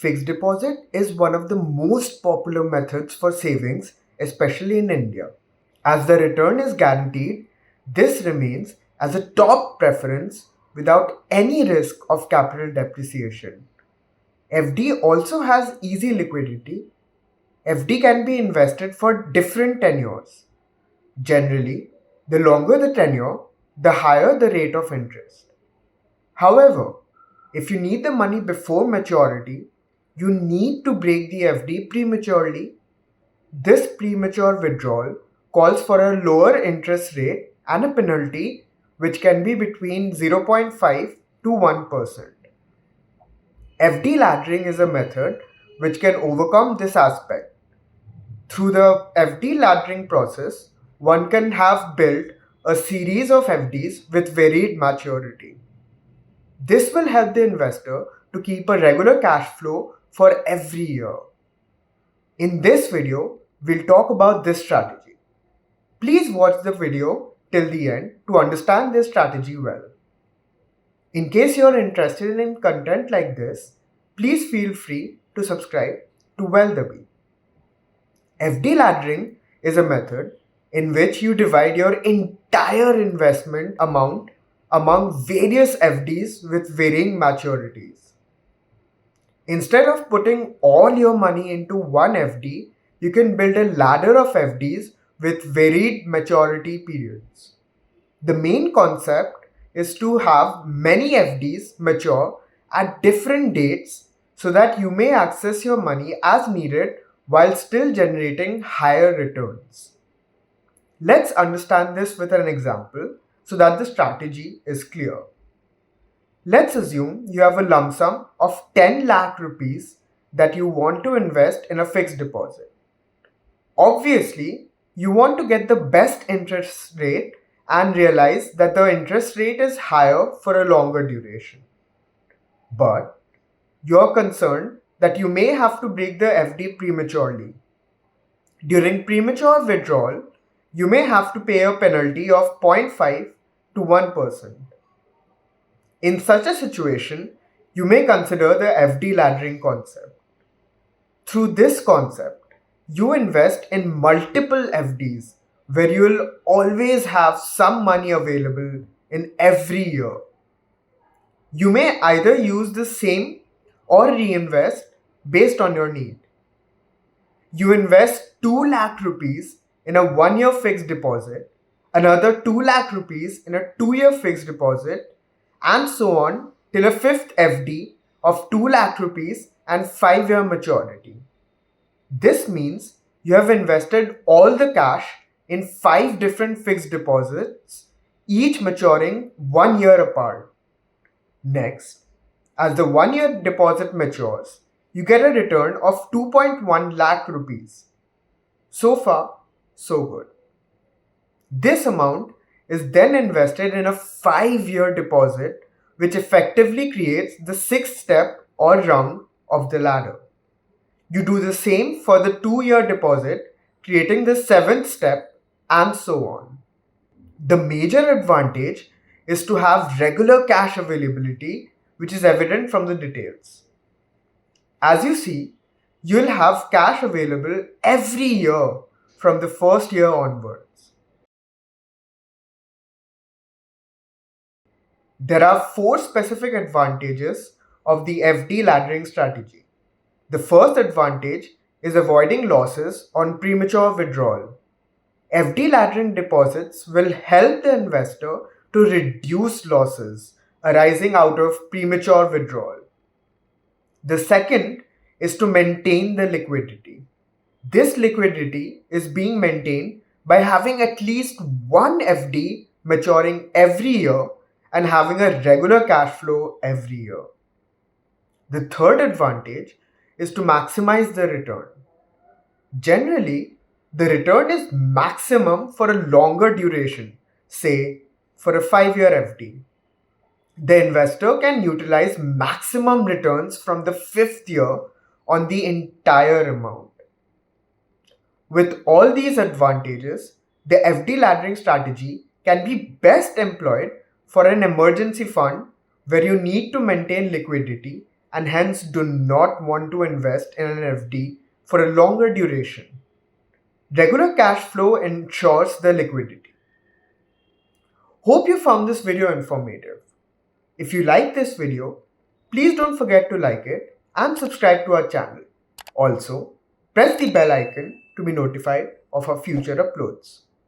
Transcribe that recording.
Fixed deposit is one of the most popular methods for savings, especially in India. As the return is guaranteed, this remains as a top preference without any risk of capital depreciation. FD also has easy liquidity. FD can be invested for different tenures. Generally, the longer the tenure, the higher the rate of interest. However, if you need the money before maturity, you need to break the FD prematurely. This premature withdrawal calls for a lower interest rate and a penalty which can be between 0.5 to 1%. FD laddering is a method which can overcome this aspect. Through the FD laddering process, one can have built a series of FDs with varied maturity. This will help the investor to keep a regular cash flow for every year. In this video, we'll talk about this strategy. Please watch the video till the end to understand this strategy well. In case you're interested in content like this, please feel free to subscribe to WealthAbhi. FD laddering is a method in which you divide your entire investment amount among various FDs with varying maturities. Instead of putting all your money into one FD, you can build a ladder of FDs with varied maturity periods. The main concept is to have many FDs mature at different dates so that you may access your money as needed while still generating higher returns. Let's understand this with an example so that the strategy is clear. Let's assume you have a lump sum of 10 lakh rupees that you want to invest in a fixed deposit. Obviously, you want to get the best interest rate and realize that the interest rate is higher for a longer duration. But you're concerned that you may have to break the FD prematurely. During premature withdrawal, you may have to pay a penalty of 0.5 to 1%. In such a situation, you may consider the FD laddering concept. Through this concept, you invest in multiple FDs where you will always have some money available in every year. You may either use the same or reinvest based on your need. You invest 2 lakh rupees in a 1-year fixed deposit, another 2 lakh rupees in a 2-year fixed deposit, and so on till a fifth FD of 2 lakh rupees and 5-year maturity. This means you have invested all the cash in 5 different fixed deposits, each maturing 1 year apart. Next, as the 1-year deposit matures, you get a return of 2.1 lakh rupees. So far, so good. This amount is then invested in a 5-year deposit, which effectively creates the 6th step or rung of the ladder. You do the same for the 2-year deposit, creating the 7th step, and so on. The major advantage is to have regular cash availability, which is evident from the details. As you see, you'll have cash available every year from the first year onwards. There are 4 specific advantages of the FD laddering strategy. The first advantage is avoiding losses on premature withdrawal. FD laddering deposits will help the investor to reduce losses arising out of premature withdrawal. The second is to maintain the liquidity. This liquidity is being maintained by having at least one FD maturing every year and having a regular cash flow every year. The third advantage is to maximize the return. Generally, the return is maximum for a longer duration, say for a 5-year FD. The investor can utilize maximum returns from the 5th year on the entire amount. With all these advantages, the FD laddering strategy can be best employed for an emergency fund where you need to maintain liquidity and hence do not want to invest in an FD for a longer duration. Regular cash flow ensures the liquidity. Hope you found this video informative. If you like this video, please don't forget to like it and subscribe to our channel. Also, press the bell icon to be notified of our future uploads.